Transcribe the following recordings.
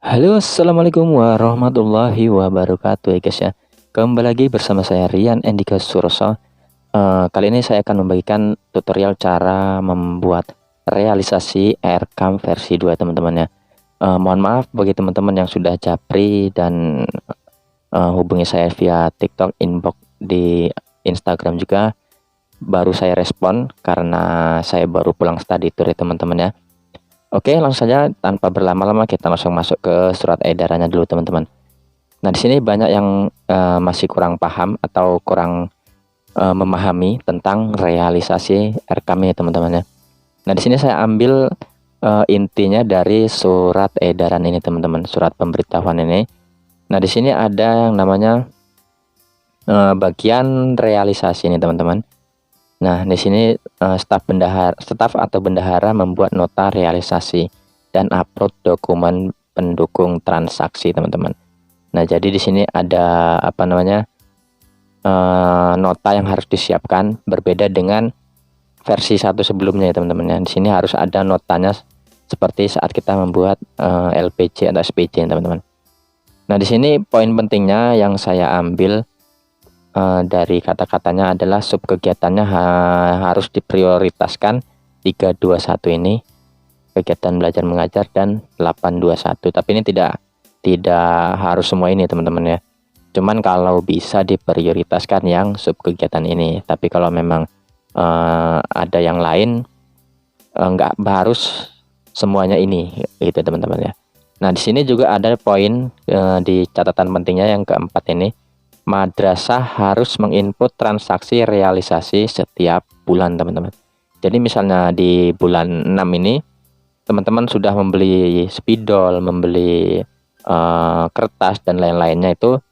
Halo, assalamualaikum warahmatullahi wabarakatuh ya guys ya. Kembali lagi bersama saya Rian Endika Suroso. Kali ini saya akan membagikan tutorial cara membuat realisasi Aircam versi 2 teman-teman ya. Mohon maaf bagi teman-teman yang sudah japri dan hubungi saya via TikTok inbox di Instagram juga. Baru saya respon karena saya baru pulang study tour ya teman-teman ya. Oke, langsung saja tanpa berlama-lama kita langsung masuk ke surat edarannya dulu teman-teman. Nah, di sini banyak yang masih kurang paham atau kurang memahami tentang realisasi Aircam ini teman-teman ya. Nah, di sini saya ambil intinya dari surat edaran ini teman-teman, surat pemberitahuan ini. Nah, di sini ada yang namanya bagian realisasi ini teman-teman. Nah, di sini staf atau bendahara membuat nota realisasi dan upload dokumen pendukung transaksi, teman-teman. Nah, jadi di sini ada apa namanya nota yang harus disiapkan berbeda dengan versi 1 sebelumnya, ya, teman-teman. Di sini harus ada notanya seperti saat kita membuat LPG atau SPJ, teman-teman. Nah, di sini poin pentingnya yang saya ambil dari kata-katanya adalah sub kegiatannya harus diprioritaskan 321 ini, kegiatan belajar mengajar, dan 821. Tapi ini tidak harus semua ini teman-teman ya. Cuman kalau bisa diprioritaskan yang sub kegiatan ini. Tapi kalau memang ada yang lain, nggak harus semuanya ini gitu teman-teman ya. Nah, di sini juga ada poin di catatan pentingnya yang keempat ini. Madrasah harus menginput transaksi realisasi setiap bulan teman-teman. Jadi misalnya di bulan 6 ini teman-teman sudah membeli spidol, membeli kertas dan lain-lainnya, itu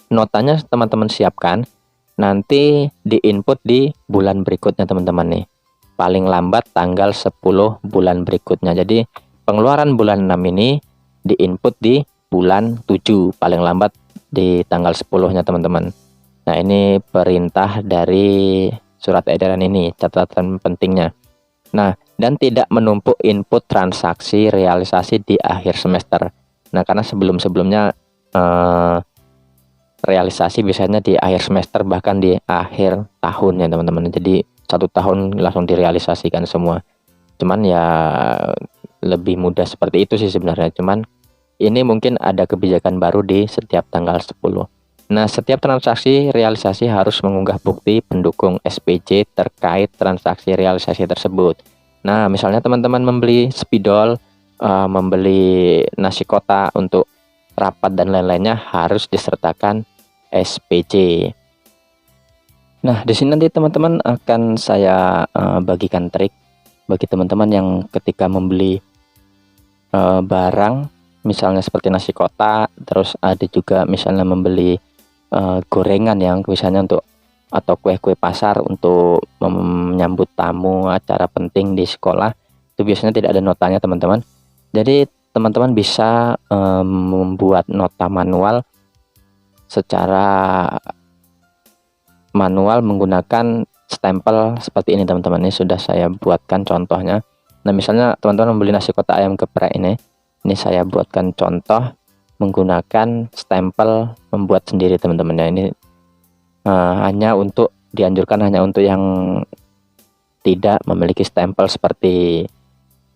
notanya teman-teman siapkan, nanti diinput di bulan berikutnya teman-teman nih. Paling lambat tanggal 10 bulan berikutnya. Jadi pengeluaran bulan 6 ini diinput di bulan 7, paling lambat di tanggal 10-nya teman-teman. Nah, ini perintah dari surat edaran ini, catatan pentingnya. Nah, dan tidak menumpuk input transaksi realisasi di akhir semester. Nah, karena sebelum-sebelumnya realisasi biasanya di akhir semester, bahkan di akhir tahun ya teman-teman. Jadi 1 tahun langsung direalisasikan semua. Cuman ya lebih mudah seperti itu sih sebenarnya. Cuman ini mungkin ada kebijakan baru di setiap tanggal 10. Nah, setiap transaksi realisasi harus mengunggah bukti pendukung SPJ terkait transaksi realisasi tersebut. Nah, misalnya teman-teman membeli spidol, membeli nasi kotak untuk rapat dan lain-lainnya, harus disertakan SPJ. Nah, di sini nanti teman-teman akan saya bagikan trik bagi teman-teman yang ketika membeli barang, misalnya seperti nasi kotak, terus ada juga misalnya membeli gorengan yang misalnya untuk atau kue-kue pasar untuk menyambut tamu acara penting di sekolah, itu biasanya tidak ada notanya teman-teman. Jadi teman-teman bisa membuat nota manual secara manual menggunakan stempel seperti ini teman-teman. Ini sudah saya buatkan contohnya. Nah, misalnya teman-teman membeli nasi kotak ayam geprek ini saya buatkan contoh menggunakan stempel membuat sendiri teman-teman ya. Ini hanya untuk dianjurkan hanya untuk yang tidak memiliki stempel seperti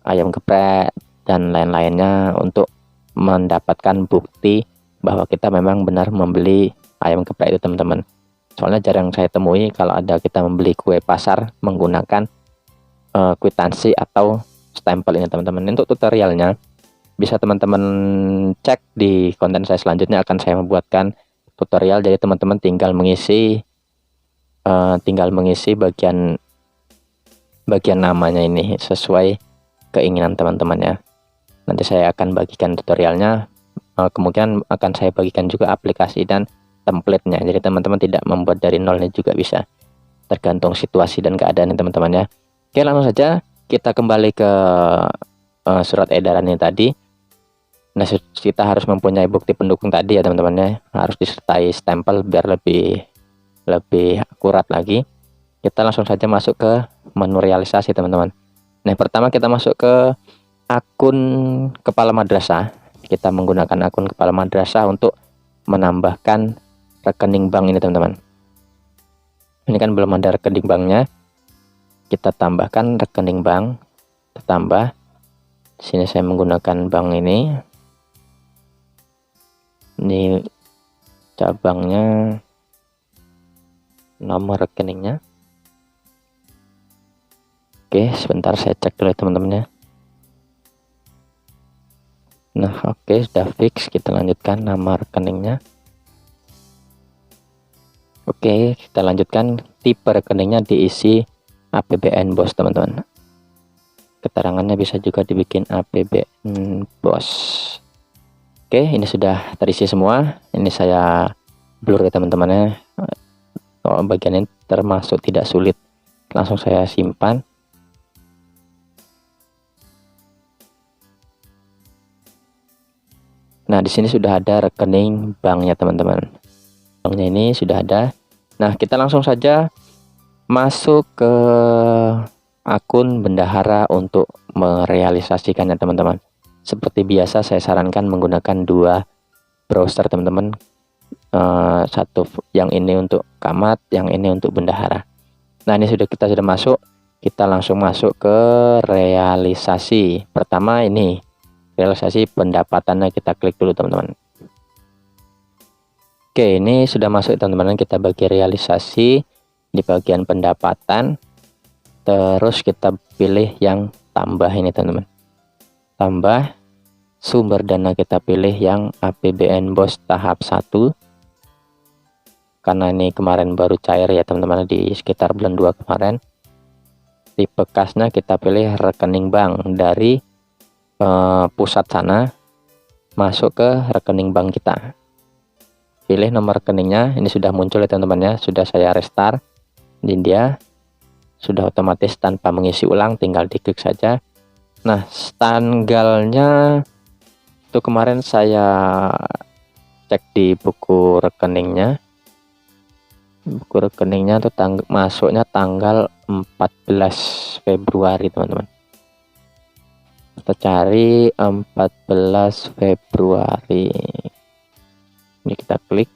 ayam geprek dan lain-lainnya, untuk mendapatkan bukti bahwa kita memang benar membeli ayam geprek itu teman-teman. Soalnya jarang saya temui kalau ada kita membeli kue pasar menggunakan kwitansi atau stempel ini teman-teman. Untuk tutorialnya bisa teman-teman cek di konten saya selanjutnya, akan saya membuatkan tutorial. Jadi teman-teman tinggal mengisi bagian namanya ini sesuai keinginan teman-teman ya. Nanti saya akan bagikan tutorialnya, kemungkinan akan saya bagikan juga aplikasi dan template-nya. Jadi teman-teman tidak membuat dari nol, ini juga bisa, tergantung situasi dan keadaan teman-teman ya. Oke, langsung saja kita kembali ke surat edaran ini tadi. Nah, kita harus mempunyai bukti pendukung tadi ya teman-teman ya, harus disertai stempel biar lebih akurat lagi. Kita langsung saja masuk ke menu realisasi teman-teman. Nah, pertama kita masuk ke akun kepala madrasah. kita menggunakan akun kepala madrasah untuk menambahkan rekening bank ini teman-teman. Ini kan belum ada rekening banknya, kita tambahkan rekening bank, kita tambah. Di sini saya menggunakan bank ini cabangnya, nomor rekeningnya. Oke, sebentar saya cek dulu teman-teman ya. Nah, oke, sudah fix. Kita lanjutkan nama rekeningnya. Oke, kita lanjutkan. Tipe rekeningnya diisi APBN BOS teman-teman. Keterangannya bisa juga dibikin APBN BOS. Oke, ini sudah terisi semua. Ini saya blur ya teman-teman ya. Bagian ini termasuk tidak sulit. Langsung saya simpan. Nah, di sini sudah ada rekening banknya teman-teman. Banknya ini sudah ada. Nah, kita langsung saja masuk ke akun bendahara untuk merealisasikannya teman-teman. Seperti biasa saya sarankan menggunakan dua browser teman-teman. Satu yang ini untuk Camat, yang ini untuk bendahara. Nah, ini kita sudah masuk. Kita langsung masuk ke realisasi. Pertama ini realisasi pendapatannya, kita klik dulu teman-teman. Oke, ini sudah masuk teman-teman. Kita bagi realisasi di bagian pendapatan, terus kita pilih yang tambah ini teman-teman. Tambah sumber dana, kita pilih yang APBN BOS tahap 1, karena ini kemarin baru cair ya teman-teman, di sekitar bulan 2 kemarin. Tipe kasnya kita pilih rekening bank dari pusat sana masuk ke rekening bank kita. Pilih nomor rekeningnya, ini sudah muncul ya teman-teman ya, sudah saya restart. Ini dia sudah otomatis tanpa mengisi ulang, tinggal diklik saja. Nah, tanggalnya itu kemarin saya cek di buku rekeningnya. Buku rekeningnya tuh masuknya tanggal 14 Februari teman-teman. Kita cari 14 Februari. Ini kita klik.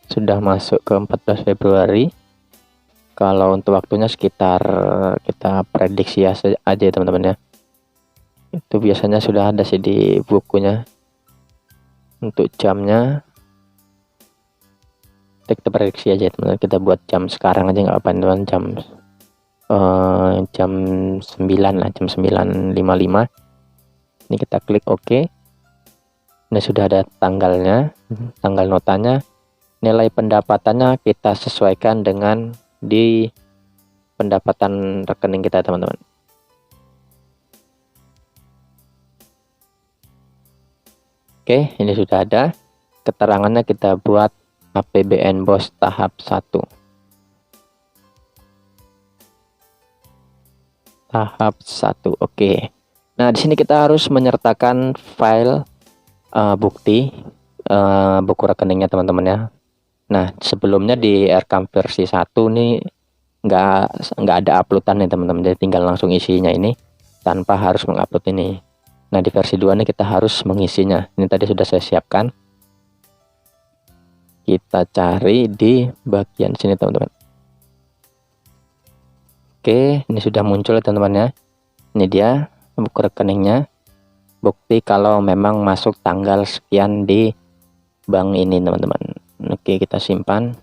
Sudah masuk ke 14 Februari. Kalau untuk waktunya sekitar, kita prediksi aja ya teman-teman ya. Itu biasanya sudah ada sih di bukunya. Untuk jamnya kita prediksi aja teman-teman. Kita buat jam sekarang aja nggak apa-apa teman-teman. Jam 9 lah, jam 9.55. Ini kita klik OK. Ini sudah ada tanggalnya, tanggal notanya. Nilai pendapatannya kita sesuaikan dengan di pendapatan rekening kita teman-teman. Oke, ini sudah ada. Keterangannya kita buat APBN BOS tahap 1. Tahap 1. Oke. Nah, di sini kita harus menyertakan file bukti buku rekeningnya teman-teman ya. Nah, sebelumnya di Rekam versi 1 nih nggak ada uploadan nih teman-teman. Jadi tinggal langsung isinya ini tanpa harus mengupload ini. Nah, di versi 2 nih kita harus mengisinya. Ini tadi sudah saya siapkan. Kita cari di bagian sini teman-teman. Oke, ini sudah muncul ya teman-teman ya. Ini dia buku rekeningnya. Bukti kalau memang masuk tanggal sekian di bank ini teman-teman. Oke, kita simpan.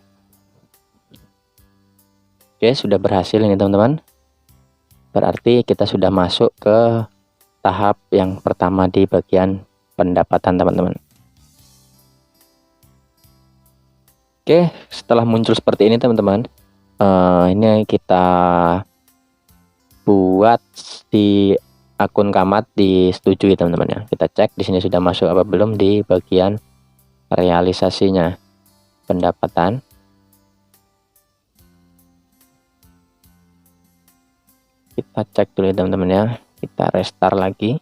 Oke, sudah berhasil ini teman-teman. Berarti kita sudah masuk ke tahap yang pertama di bagian pendapatan teman-teman. Oke, setelah muncul seperti ini teman-teman, ini kita buat di akun Camat disetujui teman-teman ya. Kita cek di sini sudah masuk apa belum di bagian realisasinya pendapatan. Kita cek dulu ya teman-teman ya. Kita restart lagi.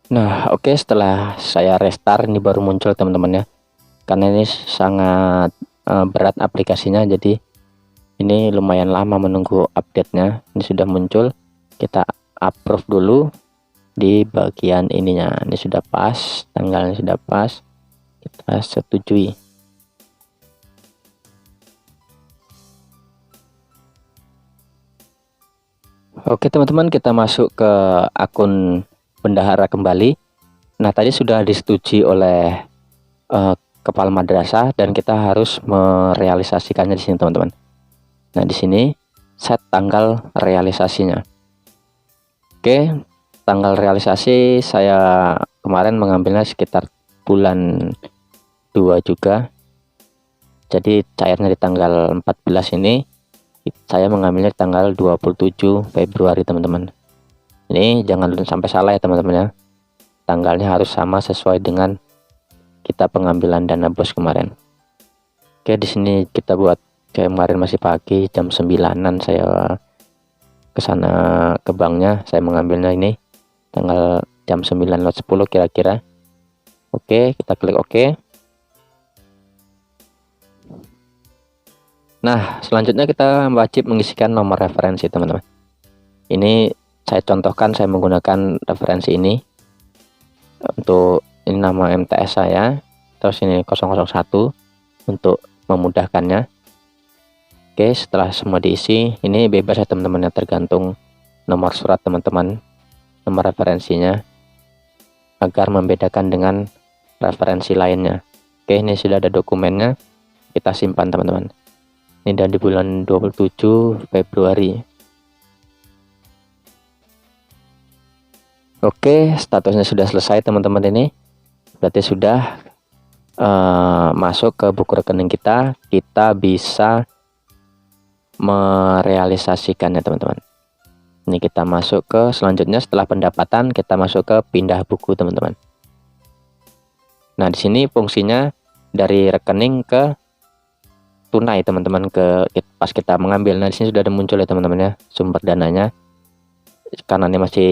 Nah, oke, setelah saya restart ini baru muncul teman-teman ya. Karena ini sangat berat aplikasinya, jadi ini lumayan lama menunggu update-nya. Ini sudah muncul. Kita approve dulu di bagian ininya. Ini sudah pas, tanggalnya sudah pas. Kita setujui. Oke teman-teman, kita masuk ke akun bendahara kembali. Nah, tadi sudah disetujui oleh kepala madrasah dan kita harus merealisasikannya di sini teman-teman. Nah, di sini set tanggal realisasinya. Oke, tanggal realisasi saya kemarin mengambilnya sekitar bulan 2 juga. Jadi cairnya di tanggal 14 ini, saya mengambilnya di tanggal 27 Februari teman-teman. Ini jangan sampai salah ya teman-teman ya. Tanggalnya harus sama sesuai dengan kita pengambilan dana bos kemarin. Oke, di sini kita buat kayak kemarin masih pagi, jam 9-an saya ke sana ke banknya, saya mengambilnya ini tanggal jam 9.10 kira-kira. Oke, kita klik oke. Nah, selanjutnya kita wajib mengisikan nomor referensi teman-teman. Ini saya contohkan, saya menggunakan referensi ini untuk ini nama MTS saya, terus ini 001 untuk memudahkannya. Oke, setelah semua diisi, ini bebas ya teman-teman, tergantung nomor surat teman-teman, nomor referensinya, agar membedakan dengan referensi lainnya. Oke, ini sudah ada dokumennya, kita simpan teman-teman. Ini dan di bulan 27 Februari. Oke, statusnya sudah selesai teman-teman, ini berarti sudah masuk ke buku rekening kita bisa merealisasikannya teman-teman. Ini kita masuk ke selanjutnya, setelah pendapatan kita masuk ke pindah buku teman-teman. Nah, di sini fungsinya dari rekening ke tunai teman-teman, ke pas kita mengambil. Nah, di sini sudah ada muncul ya teman-teman ya, sumber dananya. Karena ini masih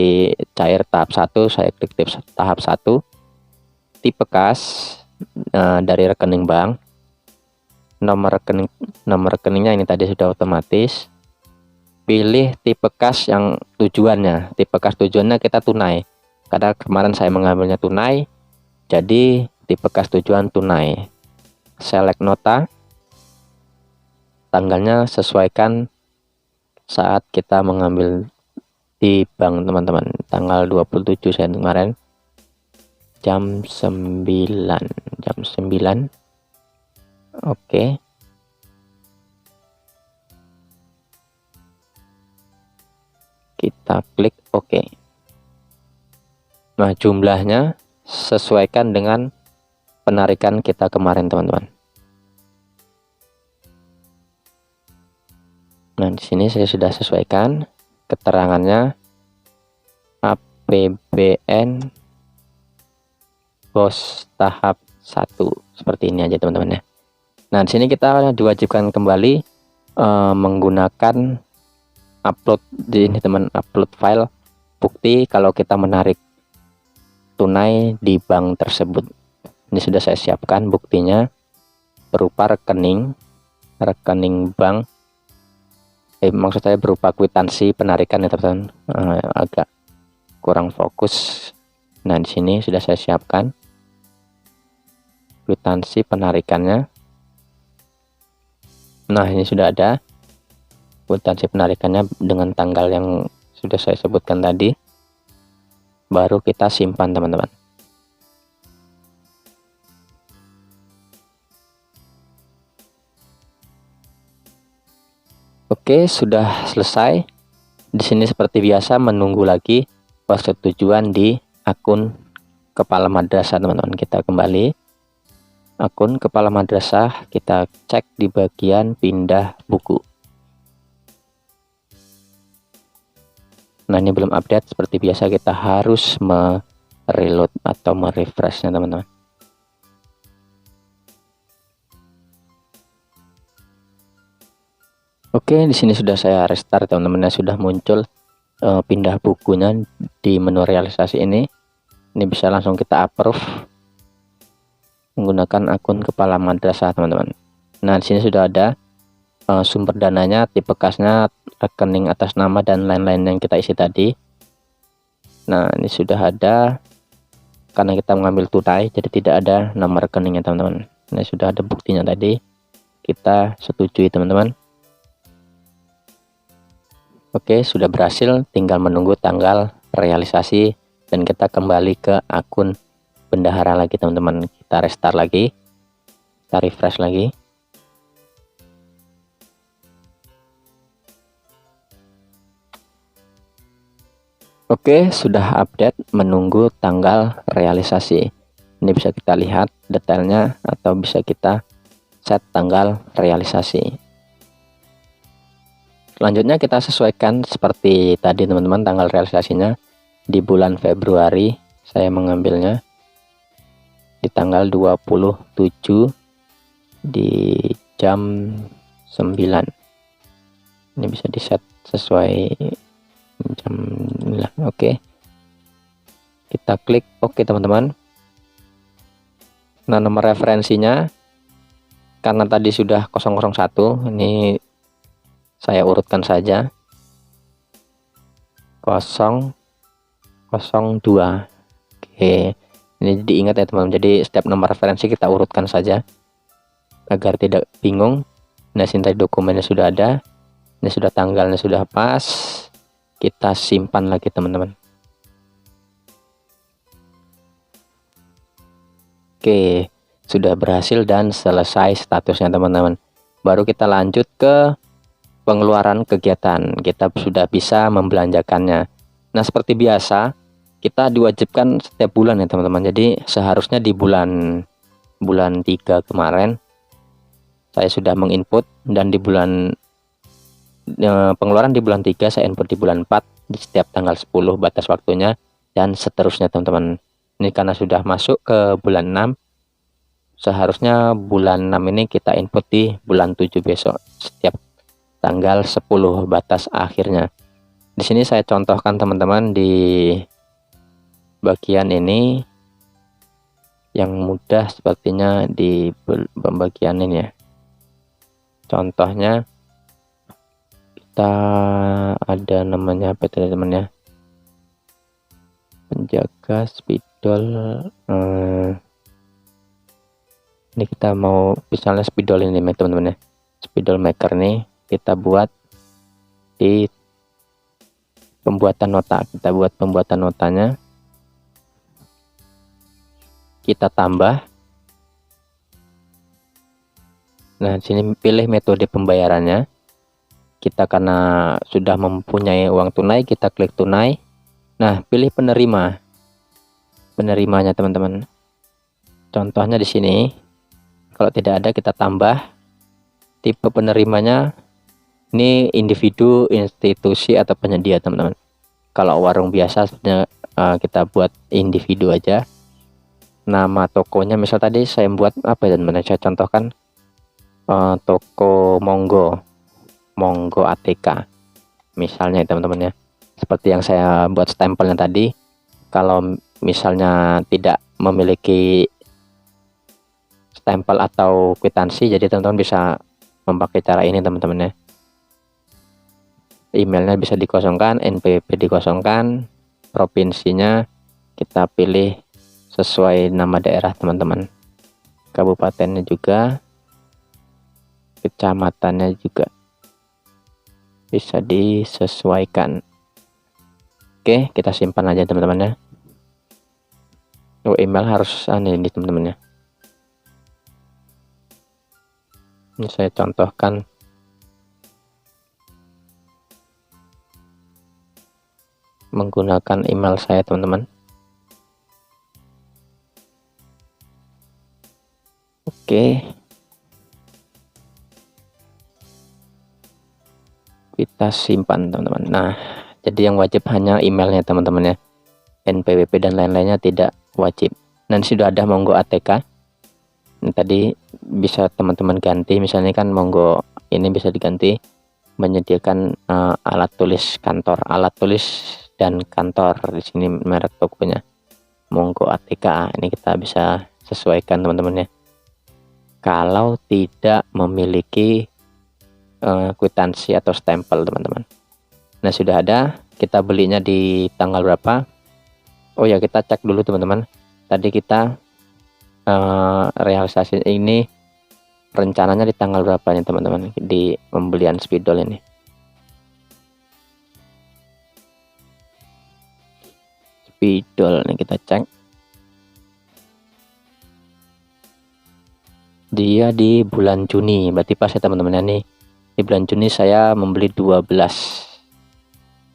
cair tahap 1, saya klik tahap 1, tipe kas dari rekening bank, nomor rekeningnya ini tadi sudah otomatis. Pilih tipe kas yang tujuannya, kita tunai, karena kemarin saya mengambilnya tunai, jadi tipe kas tujuan tunai. Select nota, tanggalnya sesuaikan saat kita mengambil di bank teman-teman, tanggal 27 saya kemarin jam 9. Oke, kita klik oke. Nah, jumlahnya sesuaikan dengan penarikan kita kemarin teman-teman. Nah, di sini saya sudah sesuaikan keterangannya, APBN bos tahap 1, seperti ini aja teman-teman ya. Nah, di sini kita diwajibkan kembali menggunakan upload di ini teman, upload file bukti kalau kita menarik tunai di bank tersebut. Ini sudah saya siapkan buktinya berupa rekening bank, maksud saya berupa kwitansi penarikan ya teman-teman. Agak kurang fokus. Nah, di sini sudah saya siapkan kwitansi penarikannya. Nah, ini sudah ada kwitansi penarikannya dengan tanggal yang sudah saya sebutkan tadi. Baru kita simpan teman-teman. Oke, sudah selesai. Di sini seperti biasa menunggu lagi persetujuan di akun kepala madrasah teman-teman. Kita kembali akun kepala madrasah, kita cek di bagian pindah buku. Nah, ini belum update, seperti biasa kita harus mereload atau merefreshnya teman-teman. Oke, di sini sudah saya restart teman-teman, sudah muncul pindah bukunya di menu realisasi ini. Ini bisa langsung kita approve menggunakan akun kepala madrasah, teman-teman. Nah, di sini sudah ada sumber dananya, tipe kasnya, rekening atas nama, dan lain-lain yang kita isi tadi. Nah, ini sudah ada karena kita mengambil tunai, jadi tidak ada nomor rekeningnya, teman-teman. Nah, sudah ada buktinya tadi. Kita setujui, teman-teman. Oke, sudah berhasil, tinggal menunggu tanggal realisasi dan kita kembali ke akun bendahara lagi, teman-teman. Kita restart lagi, kita refresh lagi. Oke, sudah update, menunggu tanggal realisasi. Ini bisa kita lihat detailnya atau bisa kita set tanggal realisasi. Selanjutnya kita sesuaikan seperti tadi, teman-teman, tanggal realisasinya di bulan Februari. Saya mengambilnya di tanggal 27 di jam 9. Ini bisa di set sesuai jam 9. Oke. Kita klik oke, teman-teman. Nah, nomor referensinya karena tadi sudah 001, ini saya urutkan saja 002. Oke, ini diingat ya, teman-teman. Jadi setiap nomor referensi kita urutkan saja agar tidak bingung. Nah, sini tadi dokumennya sudah ada, ini sudah tanggalnya sudah pas. Kita simpan lagi, teman-teman. Oke, sudah berhasil dan selesai statusnya, teman-teman. Baru kita lanjut ke pengeluaran kegiatan. Kita sudah bisa membelanjakannya. Nah, seperti biasa kita diwajibkan setiap bulan ya, teman-teman. Jadi seharusnya di bulan 3 kemarin saya sudah menginput, dan di bulan pengeluaran di bulan 3 saya input di bulan 4 di setiap tanggal 10 batas waktunya, dan seterusnya, teman-teman. Ini karena sudah masuk ke bulan 6, seharusnya bulan 6 ini kita input di bulan 7 besok setiap tanggal 10 batas akhirnya. Di sini saya contohkan, teman-teman, di bagian ini yang mudah sepertinya di pembagian ini ya. Contohnya kita ada namanya apa itu, teman ya, penjaga spidol. Ini kita mau misalnya spidol ini, teman-teman ya, spidol maker nih kita buat di pembuatan nota. Kita buat pembuatan notanya, kita tambah. Nah, di sini pilih metode pembayarannya. Kita karena sudah mempunyai uang tunai, kita klik tunai. Nah, pilih penerimanya, teman-teman. Contohnya di sini. Kalau tidak ada, kita tambah tipe penerimanya. Ini individu, institusi, atau penyedia, teman-teman. Kalau warung biasa kita buat individu aja. Nama tokonya misal tadi saya buat apa ya, teman-teman? Saya contohkan toko Monggo ATK misalnya, teman-teman ya. Seperti yang saya buat stempelnya tadi. Kalau misalnya tidak memiliki stempel atau kwitansi, jadi teman-teman bisa memakai cara ini, teman-teman ya. Emailnya bisa dikosongkan, NPWP dikosongkan, provinsinya kita pilih sesuai nama daerah, teman-teman. Kabupatennya juga, kecamatannya juga bisa disesuaikan. Oke, kita simpan aja, teman-teman ya. Email harus ini, teman-teman ya. Ini saya contohkan menggunakan email saya, teman-teman. Oke, kita simpan, teman-teman. Nah, jadi yang wajib hanya emailnya, teman-teman ya. NPWP dan lain-lainnya tidak wajib. Dan sudah ada Monggo ATK. Ini tadi bisa teman-teman ganti, misalnya kan Monggo ini bisa diganti menyediakan alat tulis kantor, alat tulis dan kantor. Di sini merek tokonya monggo ATK. Ini kita bisa sesuaikan teman-teman ya. Kalau tidak memiliki kwitansi atau stempel teman-teman. Nah sudah ada, kita belinya di tanggal berapa? Oh ya, kita cek dulu teman-teman. Tadi kita realisasi ini rencananya di tanggal berapa nih teman-teman, di pembelian spidol ini. Spidol nih kita cek, dia di bulan Juni, berarti pas ya teman-teman. Nih di bulan Juni saya membeli 12,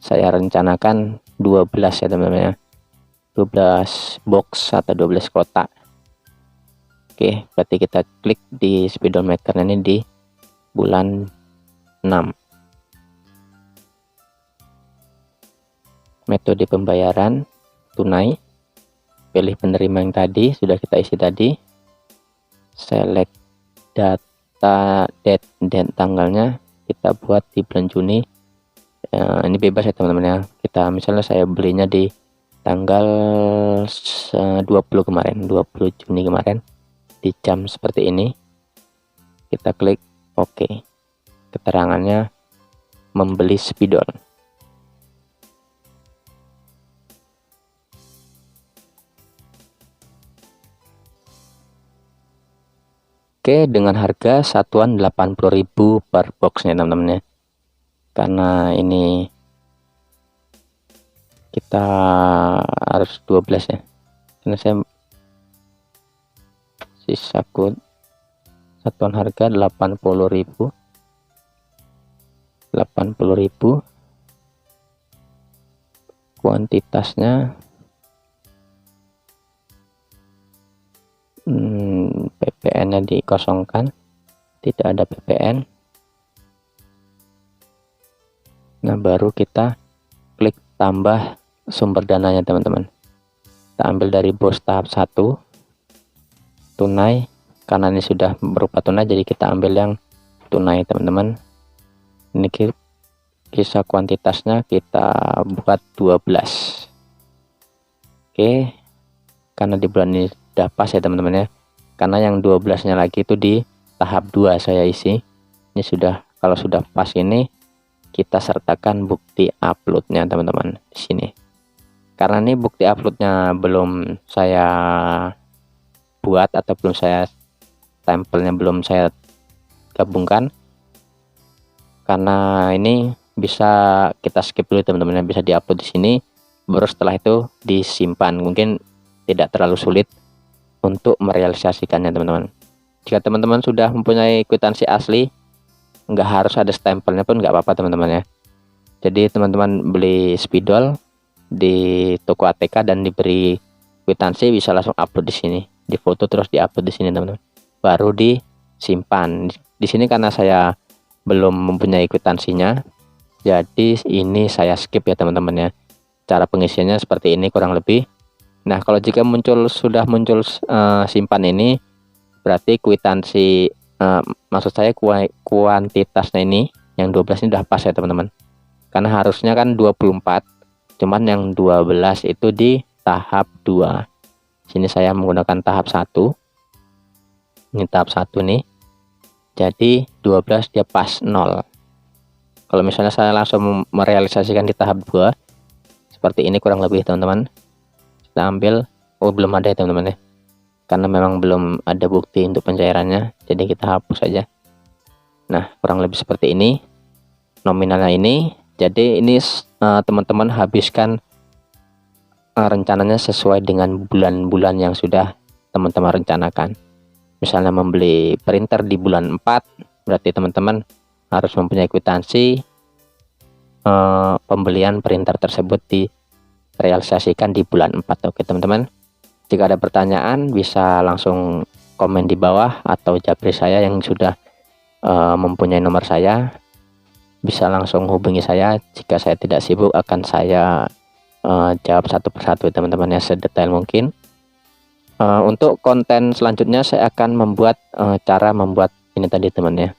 saya rencanakan 12 ya teman-teman ya, 12 box atau 12 kotak. Oke, berarti kita klik di speedometer ini di bulan 6. Metode pembayaran tunai, pilih penerima yang tadi sudah kita isi tadi, select data date dan tanggalnya kita buat di bulan Juni. Ini bebas ya teman-teman ya. Kita misalnya saya belinya di tanggal 20 kemarin, 20 Juni kemarin, di jam seperti ini. Kita klik OK. Keterangannya membeli spidol. Oke, dengan harga satuan 80.000 per boxnya teman-teman ya. Karena ini kita harus 12 ya. Karena saya sisa satuan harga 80.000. Kuantitasnya PPN-nya dikosongkan, tidak ada PPN. Nah baru kita klik tambah sumber dananya teman-teman. Kita ambil dari BOS tahap 1 tunai, karena ini sudah berupa tunai jadi kita ambil yang tunai teman-teman. Ini kisah kuantitasnya kita buat 12. Oke, karena di bulan ini sudah pas ya teman-teman ya, karena yang 12 nya lagi itu di tahap 2 saya isi. Ini sudah, kalau sudah pas ini kita sertakan bukti uploadnya teman-teman di sini. Karena ini bukti uploadnya belum saya buat atau belum saya stempelnya belum saya gabungkan, karena ini bisa kita skip dulu teman-teman, bisa diupload di sini baru setelah itu disimpan. Mungkin tidak terlalu sulit untuk merealisasikannya teman-teman. Jika teman-teman sudah mempunyai kwitansi asli, nggak harus ada stempelnya pun nggak apa-apa teman-teman ya. Jadi teman-teman beli spidol di toko ATK dan diberi kwitansi, bisa langsung upload di sini, difoto terus diupload di sini teman-teman, baru disimpan di sini. Karena saya belum mempunyai kwitansinya, jadi ini saya skip ya teman-teman ya. Cara pengisiannya seperti ini kurang lebih. Nah kalau jika sudah muncul simpan ini, berarti kwitansi maksud saya kuantitasnya ini yang 12 ini udah pas ya teman-teman. Karena harusnya kan 24, cuman yang 12 itu di tahap 2. Sini saya menggunakan tahap 1. Ini tahap 1 nih. Jadi 12 dia pas 0. Kalau misalnya saya langsung merealisasikan di tahap 2 seperti ini kurang lebih teman-teman. Kita ambil, oh belum ada ya teman-teman ya, karena memang belum ada bukti untuk pencairannya, jadi kita hapus saja. Nah kurang lebih seperti ini nominalnya ini. Jadi ini teman-teman habiskan rencananya sesuai dengan bulan-bulan yang sudah teman-teman rencanakan. Misalnya membeli printer di bulan 4, berarti teman-teman harus mempunyai kwitansi pembelian printer tersebut direalisasikan di bulan 4. Oke teman-teman, jika ada pertanyaan bisa langsung komen di bawah, atau japri saya yang sudah mempunyai nomor saya, bisa langsung hubungi saya. Jika saya tidak sibuk akan saya jawab satu persatu teman-teman ya, sedetail mungkin. Untuk konten selanjutnya saya akan membuat cara membuat ini tadi teman ya.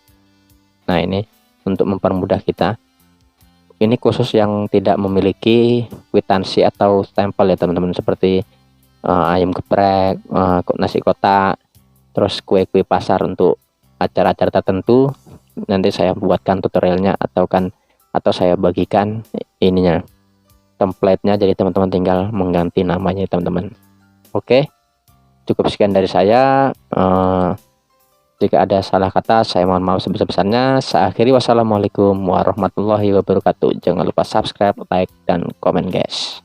Nah ini untuk mempermudah kita, ini khusus yang tidak memiliki kwitansi atau stempel ya teman-teman, seperti ayam geprek, nasi kotak, terus kue-kue pasar untuk acara-acara tertentu. Nanti saya buatkan tutorialnya atau saya bagikan ininya, template-nya, jadi teman-teman tinggal mengganti namanya teman-teman. Oke, cukup sekian dari saya. Jika ada salah kata, saya mohon maaf sebesar-besarnya. Saya akhiri, wassalamualaikum warahmatullahi wabarakatuh. Jangan lupa subscribe, like, dan komen guys.